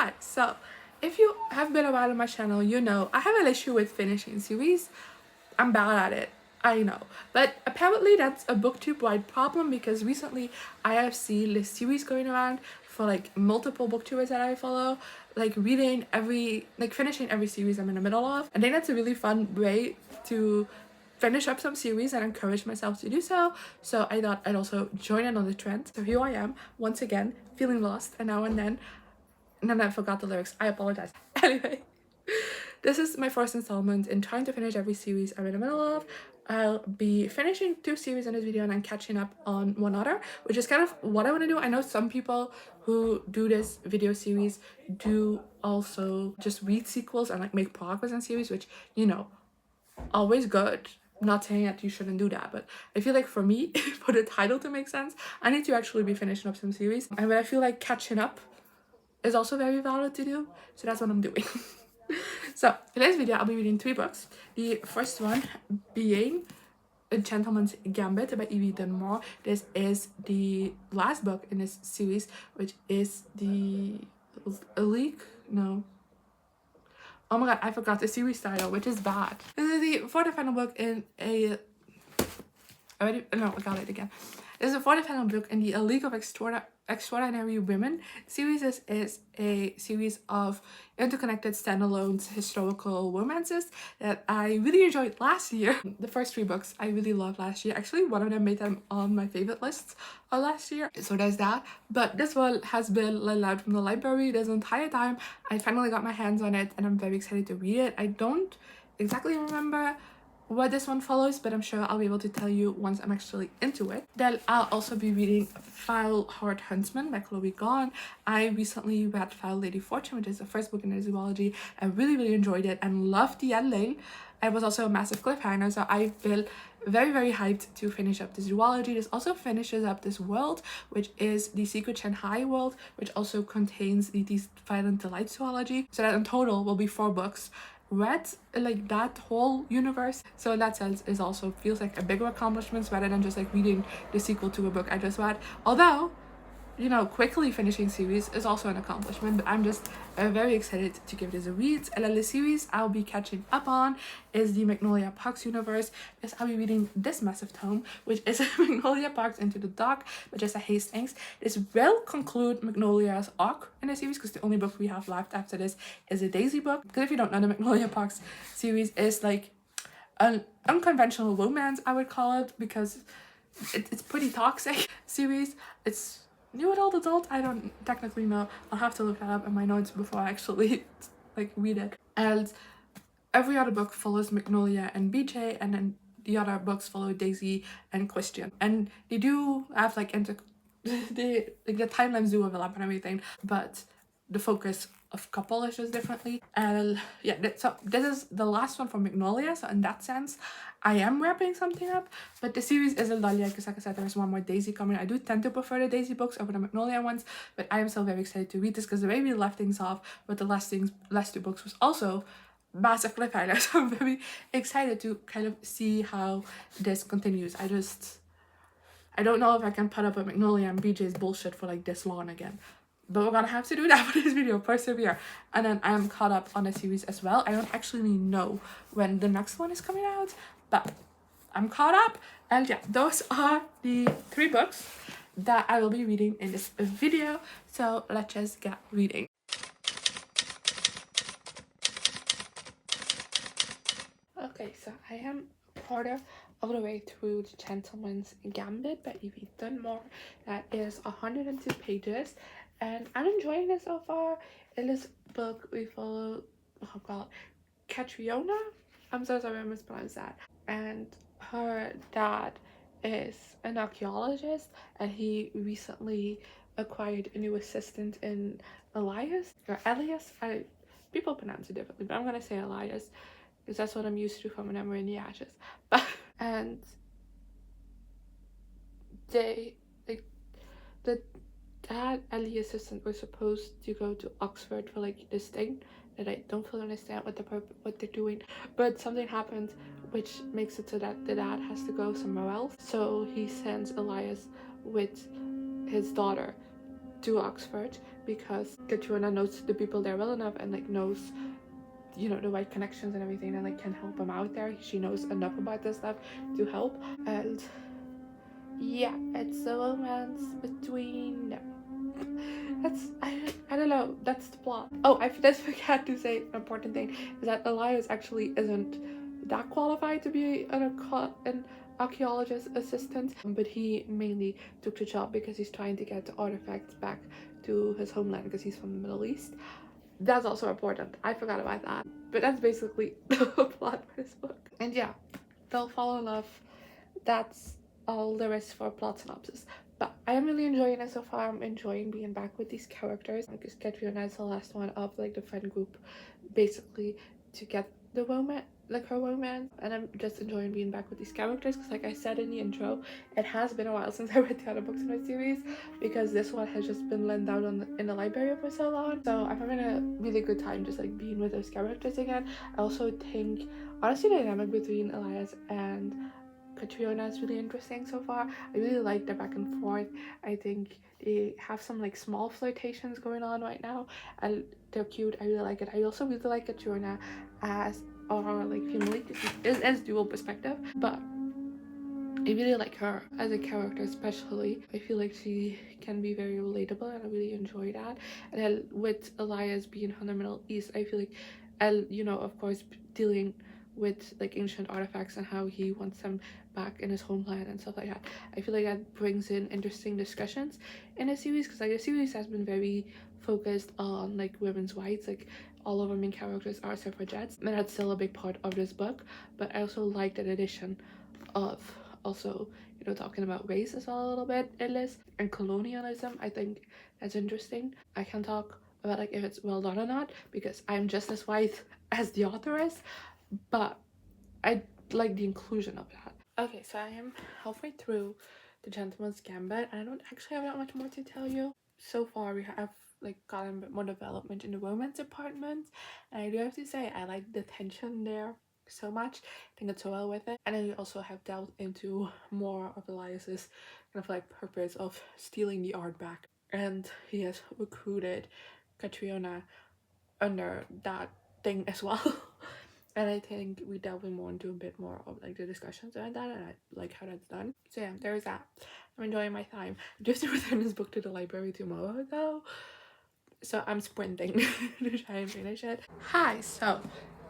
Hi, so if you have been a while on my channel, you know I have an issue with finishing series. I'm bad at it, I know. But apparently that's a booktube-wide problem because recently I have seen this series going around for like multiple booktubers that I follow, like finishing every series I'm in the middle of. I think that's a really fun way to finish up some series and encourage myself to do so. So I thought I'd also join in on the trend. So here I am, once again, feeling lost and now and then. And then I forgot the lyrics. I apologize. Anyway, this is my first installment in trying to finish every series I'm in the middle of. I'll be finishing 2 series in this video and then catching up on one other, which is kind of what I want to do. I know some people who do this video series do also just read sequels and like make progress in series, which, you know, always good. I'm not saying that you shouldn't do that, but I feel like for me, for the title to make sense, I need to actually be finishing up some series. And I feel like catching up is also very valid to do, so that's what I'm doing. So in this video I'll be reading 3 books. The first one being A Gentleman's Gambit by Evie Dunmore. This is the last book in this series, which is the leak. No, oh my god, I forgot the series title, which is bad. This is the fourth and final book in a I got it again. This is the fourth and final book in the A League of Extraordinary Women series. This is a series of interconnected standalone historical romances that I really enjoyed last year. The first 3 books I really loved last year. Actually, one of them made them on my favorite lists of last year. So there's that. But this one has been let out from the library this entire time. I finally got my hands on it and I'm very excited to read it. I don't exactly remember what this one follows, but I'm sure I'll be able to tell you once I'm actually into it. Then I'll also be reading Foul Heart Huntsman by Gong. I recently read Foul Lady Fortune, which is the first book in the zoology. I really enjoyed it and loved the ending. It was also a massive cliffhanger, so I feel very hyped to finish up the zoology. This also finishes up this world, which is the Secret Shanghai world, which also contains the Violent Delight zoology. So that in total will be 4 books read, like that whole universe. So in that sense it also feels like a bigger accomplishment rather than just like reading the sequel to a book I just read. Although, you know, quickly finishing series is also an accomplishment, but I'm just very excited to give this a read. And then the series I'll be catching up on is the Magnolia Parks universe, because I'll be reading this massive tome, which is Magnolia Parks Into the Dark by Jessa Hastings. This will conclude Magnolia's arc in the series, because the only book we have left after this is a Daisy book. Because if you don't know, the Magnolia Parks series is like an unconventional romance, I would call it, because it's pretty toxic series. It's new adult, I don't technically know. I'll have to look that up in my notes before I actually like read it. And every other book follows Magnolia and BJ, and then the other books follow Daisy and Christian. And they do have like the timelines do overlap and everything, but the focus of couple is just differently. And yeah, so this is the last one from Magnolia, so in that sense I am wrapping something up. But the series isn't done yet, because like I said, there's one more Daisy coming. I do tend to prefer the Daisy books over the Magnolia ones, but I am still very excited to read this, because the way we left things off with the last 2 books was also massive cliffhanger. So I'm very excited to kind of see how this continues. I don't know if I can put up with Magnolia and BJ's bullshit for like this long again. But we're gonna have to do that for this video, persevere. And then I am caught up on the series as well. I don't actually know when the next one is coming out, but I'm caught up. And yeah, those are the 3 books that I will be reading in this video. So let's just get reading. Okay, so I am part of the way through The Gentleman's Gambit by Evie Dunmore. That is 102 pages. And I'm enjoying it so far. In this book, we follow, oh god, Catriona? I'm so sorry I mispronounced that. And her dad is an archaeologist, and he recently acquired a new assistant in Elias. People pronounce it differently, but I'm gonna say Elias, because that's what I'm used to from when I'm in the Ashes. And they, like, the dad and the assistant were supposed to go to Oxford for like this thing that I don't fully understand what they're doing, but something happened which makes it so that the dad has to go somewhere else. So he sends Elias with his daughter to Oxford because Katrina knows the people there well enough and like knows, you know, the right connections and everything, and like can help them out there. She knows enough about this stuff to help. And yeah, it's a romance between them. I don't know, that's the plot. Oh, I just forgot to say an important thing is that Elias actually isn't that qualified to be an archaeologist assistant, but he mainly took the job because he's trying to get the artifacts back to his homeland because he's from the Middle East. That's also important. I forgot about that. But that's basically the plot for this book. And yeah, they'll fall in love. That's all there is for plot synopsis. But I am really enjoying it so far. I'm enjoying being back with these characters. Because Katrina is the last one of like the friend group, basically, to get the romance, like her romance. And I'm just enjoying being back with these characters because, like I said in the intro, it has been a while since I read the other books in my series because this one has just been lent out in the library for so long. So I'm having a really good time just like being with those characters again. I also think, honestly, the dynamic between Elias and Katrina is really interesting so far. I really like the back and forth. I think they have some like small flirtations going on right now and they're cute. I really like it. I also really like Katrina as our like female lead. This is dual perspective, but I really like her as a character, especially. I feel like she can be very relatable and I really enjoy that. And then with Elias being from the Middle East, I feel like, you know, of course, dealing with like ancient artifacts and how he wants them back in his homeland and stuff like that. I feel like that brings in interesting discussions in the series because like the series has been very focused on like women's rights, like all of our main characters are suffragettes, and that's still a big part of this book. But I also like that addition of also, you know, talking about race as well a little bit in this and colonialism. I think that's interesting. I can talk about like if it's well done or not because I'm just as white as the author is, but I like the inclusion of that. Okay, so I am halfway through The Gentleman's Gambit and I don't actually have that much more to tell you. So far we have like gotten a bit more development in the romance department, and I do have to say I like the tension there so much. I think it's so well with it. And then we also have delved into more of Elias's kind of like purpose of stealing the art back, and he has recruited Katrina under that thing as well. And I think we delve in more into a bit more of like the discussions around that, and I like how that's done. So yeah, there's that. I'm enjoying my time. I just return this book to the library tomorrow though, so I'm sprinting to try and finish it. Hi, so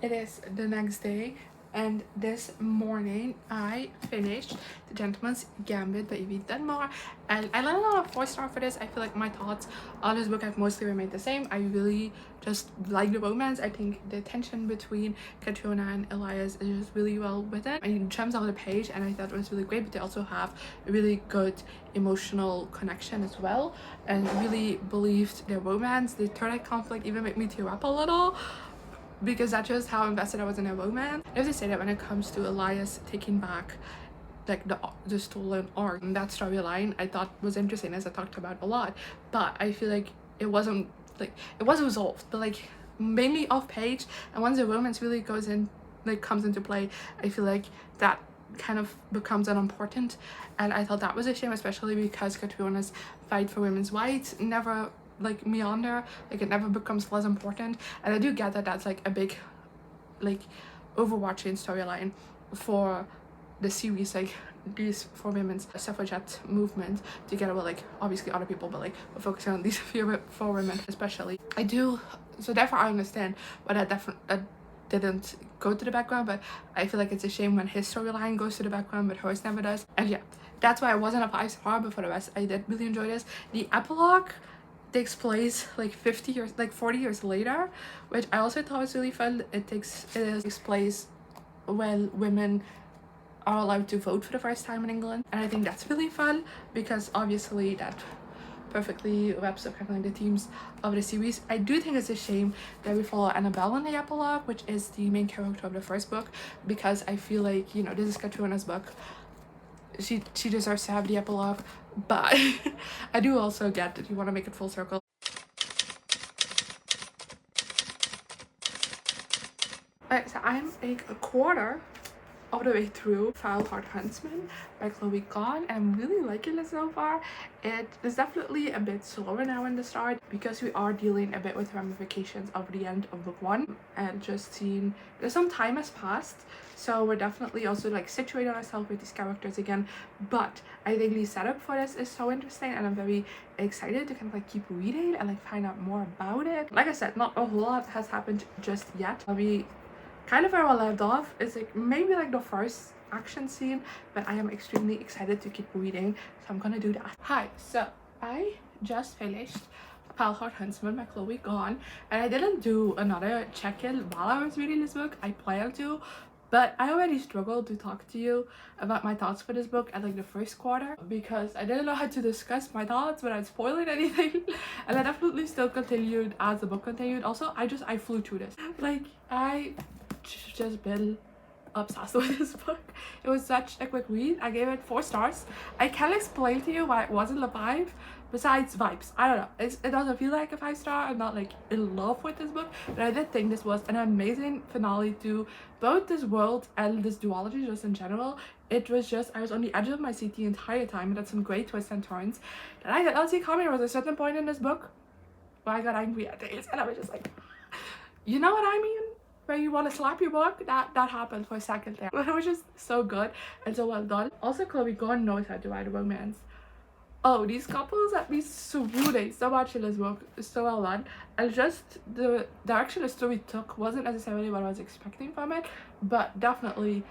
it is the next day and this morning I finished The Gentleman's Gambit by Evie Dunmore, and I landed on a 4-star for this. I feel like my thoughts on this book have mostly remained the same. I really just like the romance. I think the tension between Katrina and Elias is just really well written. I mean, in terms of the page, and I thought it was really great, but they also have a really good emotional connection as well, and really believed their romance. The third act conflict even made me tear up a little, because that's just how invested I was in a romance. I have to say that when it comes to Elias taking back like the stolen art, and that storyline I thought was interesting, as I talked about a lot, but I feel like it wasn't like it was resolved, but like mainly off page. And once the romance really goes in, like comes into play, I feel like that kind of becomes unimportant, and I thought that was a shame, especially because Katrina's fight for women's rights never like meander, like it never becomes less important. And I do get that that's like a big like overarching storyline for the series, like these four women's suffragette movement together with like obviously other people, but like we're focusing on these four women especially. I do, so therefore I understand why that didn't go to the background, but I feel like it's a shame when his storyline goes to the background but hers never does. And yeah, that's why I wasn't a 5-star, but for the rest I did really enjoy this. The epilogue takes place like 40 years later, which I also thought was really fun. It takes place when women are allowed to vote for the first time in England, and I think that's really fun because obviously that perfectly wraps up kind of like the themes of the series. I do think it's a shame that we follow Annabelle in the epilogue, which is the main character of the first book, because I feel like, you know, this is Katrina's book. She deserves to have the epilogue, but I do also get that you want to make it full circle. Alright, so I'm like a quarter of the way through Huntsman by Gong, and I'm really liking it so far. It is definitely a bit slower now in the start because we are dealing a bit with ramifications of the end of book one, and just seeing there's some time has passed, so we're definitely also like situating ourselves with these characters again. But I think the setup for this is so interesting, and I'm very excited to kind of like keep reading and like find out more about it. Like I said, not a whole lot has happened just yet. We kind of where I left off is like maybe like the first action scene, but I am extremely excited to keep reading, so I'm gonna do that. Hi, so I just finished Huntsman by Gong, and I didn't do another check-in while I was reading this book. I planned to, but I already struggled to talk to you about my thoughts for this book at like the first quarter because I didn't know how to discuss my thoughts without spoiling anything. And I definitely still continued as the book continued. Also, I flew through this. Like, I just been obsessed with this book. It was such a quick read. I gave it 4 stars. I can't explain to you why it wasn't a 5 besides vibes. I don't know, it doesn't feel like a 5-star. I'm not like in love with this book, but I did think this was an amazing finale to both this world and this duology just in general. It was just, I was on the edge of my seat the entire time. It had some great twists and turns that I did not see coming. There was a certain point in this book where I got angry at things, and I was just like, you know what I mean? Where you want to slap your book, that happened for a second there. But it was just so good and so well done. Also, Gong knows how to write a romance. Oh, these couples at least swooning so much in this book is so well done. And just the direction the story took wasn't necessarily what I was expecting from it, but definitely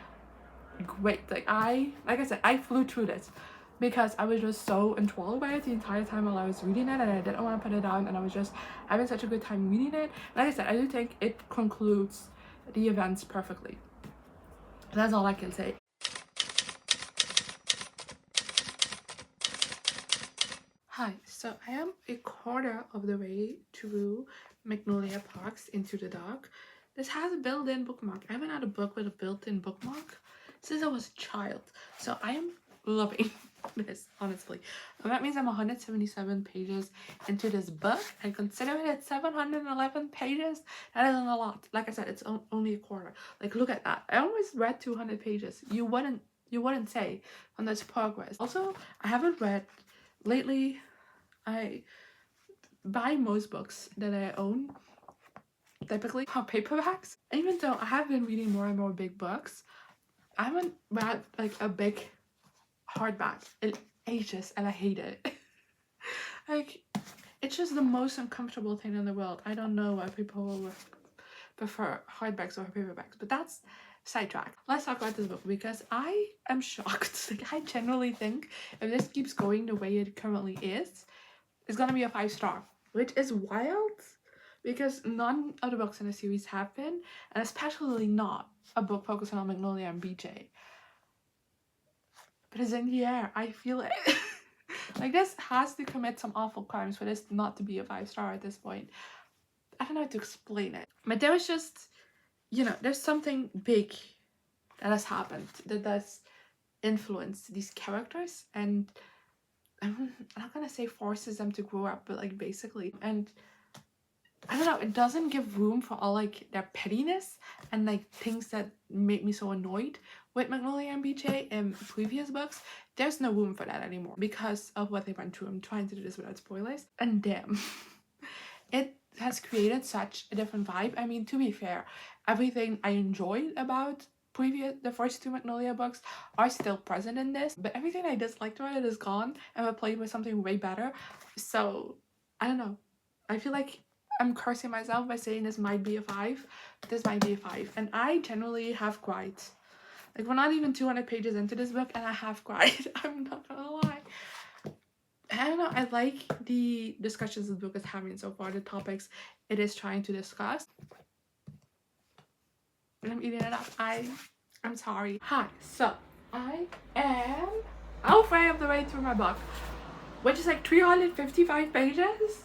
great. Like I said, I flew through this because I was just so enthralled by it the entire time while I was reading it, and I didn't want to put it down, and I was just having such a good time reading it. Like I said, I do think it concludes the events perfectly. That's all I can say. Hi, so I am a quarter of the way through Magnolia Parks Into the Dark. This has a built-in bookmark. I haven't had a book with a built-in bookmark since I was a child, so I am loving this, honestly. And that means I'm 177 pages into this book, and considering it's 711 pages, that isn't a lot. Like I said, it's only a quarter. Like, look at that. I almost read 200 pages. You wouldn't say on this progress. Also, I haven't read lately. I buy most books that I own typically on paperbacks. Even though I have been reading more and more big books, I haven't read like a big hardback in ages, and I hate it. Like, it's just the most uncomfortable thing in the world. I don't know why people prefer hardbacks over paperbacks, but that's sidetrack. Let's talk about this book because I am shocked. Like, I genuinely think if this keeps going the way it currently is, it's gonna be a 5-star, which is wild because none of the books in the series have been, and especially not a book focusing on Magnolia and BJ. But it's in the air. I feel it. Like, this has to commit some awful crimes for this not to be a 5-star at this point. I don't know how to explain it, but there was just, you know, there's something big that has happened that does influence these characters, and I'm not gonna say forces them to grow up, but like basically, and I don't know, it doesn't give room for all like their pettiness and like things that make me so annoyed with Magnolia and BJ in previous books. There's no room for that anymore because of what they went through. I'm trying to do this without spoilers, and damn, it has created such a different vibe. I mean, to be fair, everything I enjoyed about the first 2 Magnolia books are still present in this, but everything I disliked about it is gone and replaced with something way better. So I don't know, I feel like I'm cursing myself by saying this might be a 5. This might be a 5, and I generally have cried. Like, we're not even 200 pages into this book and I have cried. I'm not gonna lie. I don't know, I like the discussions the book is having so far, the topics it is trying to discuss. I'm eating it up. I'm sorry. Hi, so I am halfway of the way through my book, which is like 355 pages,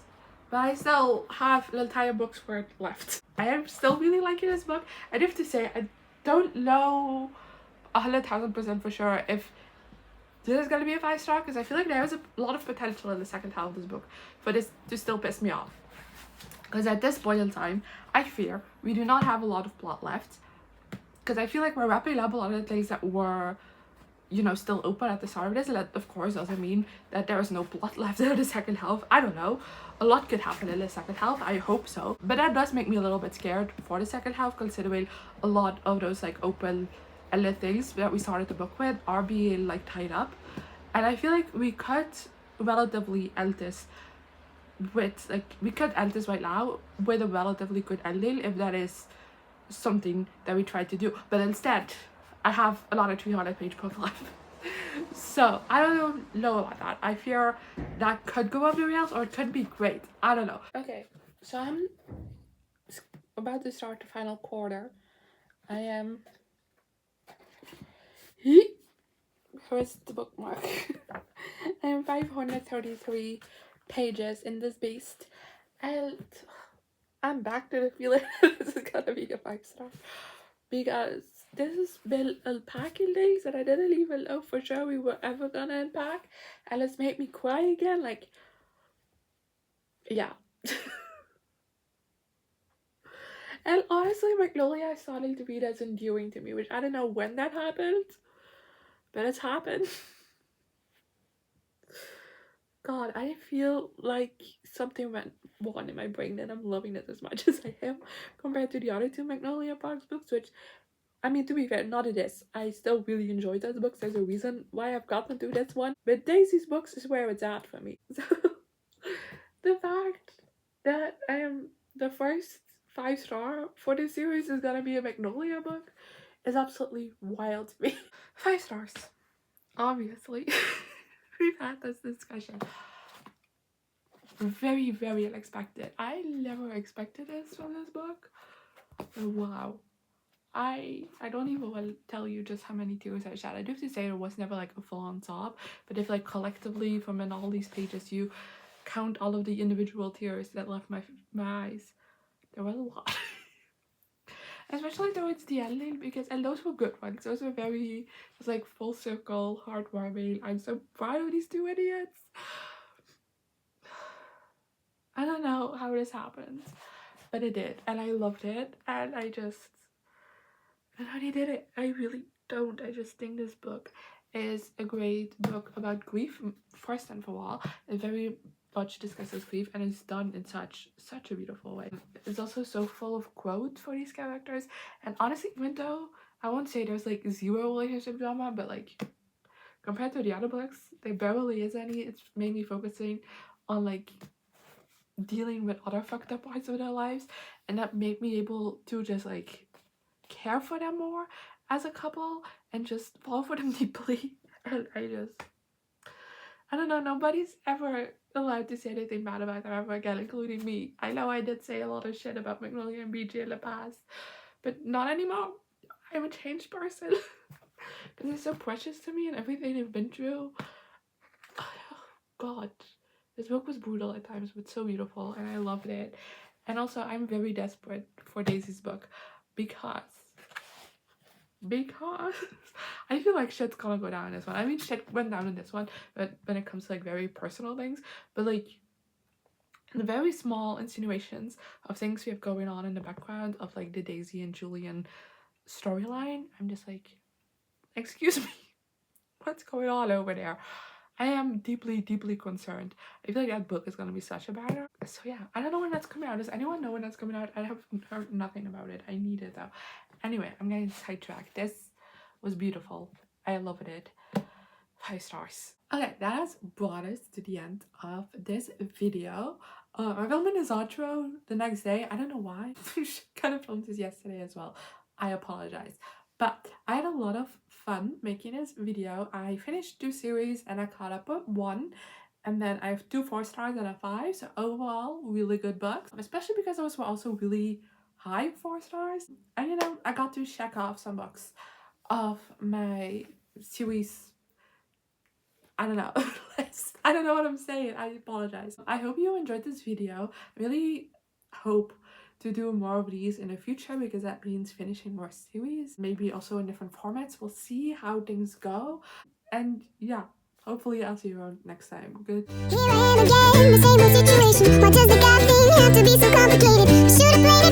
but I still have the entire book's worth left. I am still really liking this book. I do have to say, I don't know 100,000% for sure if this is gonna be a 5-star, because I feel like there is a lot of potential in the second half of this book for this to still piss me off. Because at this point in time, I fear we do not have a lot of plot left. Because I feel like we're wrapping up a lot of the things that were, you know, still open at the start of this. And that, of course, doesn't mean that there is no plot left in the second half. I don't know. A lot could happen in the second half. I hope so. But that does make me a little bit scared for the second half, considering a lot of those like open ended things that we started the book with are being like tied up. And I feel like we could relatively end this with like, we could end this right now with a relatively good ending if that is something that we tried to do. But instead, I have a lot of 300-page book left. So I don't know about that. I fear that could go off the rails or it could be great. I don't know. Okay, so I'm about to start the final quarter. I am... Where's the bookmark? I am 533 pages in this beast. And I'm back to the feeling this is gonna be a 5-star. Because this has been unpacking things that I didn't even know for sure we were ever gonna unpack. And it's made me cry again. Like, yeah. And honestly, Magnolia is starting to be as endearing to me, which I don't know when that happened. But it's happened. God, I feel like something went wrong in my brain and I'm loving it as much as I am compared to the other two Magnolia Parks books, which, I mean, to be fair, not it is. I still really enjoyed those books. There's a reason why I've gotten to this one. But Daisy's books is where it's at for me. So, the fact that I am the first 5-star for this series is gonna be a Magnolia book is absolutely wild to me. 5 stars. Obviously. We've had this discussion. Very, very unexpected. I never expected this from this book. Wow. I don't even want to tell you just how many tears I shed. I do have to say it was never like a full-on sob, but if like collectively from in all these pages you count all of the individual tears that left my eyes, there was a lot. Especially towards the ending, because, and those were good ones. Those were very, just like full circle, heartwarming. I'm so proud of these two idiots. I don't know how this happened, but it did, and I loved it, and I don't know how they did it. I really don't. I just think this book is a great book about grief, first and for all. It very much discusses grief, and it's done in such a beautiful way. It's also so full of quotes for these characters, and honestly, even though I won't say there's like zero relationship drama, but like compared to the other books, there barely is any. It's mainly focusing on like dealing with other fucked up parts of their lives, and that made me able to just like care for them more as a couple and just fall for them deeply. And I don't know, nobody's ever allowed to say anything bad about them ever again, including me. I know I did say a lot of shit about Magnolia and BJ in the past, but not anymore. I'm a changed person. Because they're so precious to me and everything they've been through. Oh, God. This book was brutal at times, but so beautiful, and I loved it. And also, I'm very desperate for Daisy's book because I feel like shit's gonna go down in this one. I mean, shit went down in this one, but when it comes to like very personal things, but like the very small insinuations of things we have going on in the background of like the Daisy and Julian storyline, I'm just like, excuse me, what's going on over there? I am deeply, deeply concerned. I feel like that book is gonna be such a banger. So yeah, I don't know when that's coming out. Does anyone know when that's coming out? I have heard nothing about it. I need it though. Anyway, I'm getting sidetracked. This was beautiful. I loved it. 5 stars. Okay, that has brought us to the end of this video. I'm filming this outro the next day. I don't know why. I kind of filmed this yesterday as well. I apologize. But I had a lot of fun making this video. I finished 2 series and I caught up with 1. And then I have 2 4 stars and a 5. So overall, really good books. Especially because those were also really high 4 stars. And you know, I got to check off some books of my series. I don't know. I don't know what I'm saying. I apologize. I hope you enjoyed this video. I really hope to do more of these in the future because that means finishing more series. Maybe also in different formats. We'll see how things go. And yeah, hopefully I'll see you around next time. Good. Here I am again, the same old situation. Why does the God thing have to be so complicated? I should have played it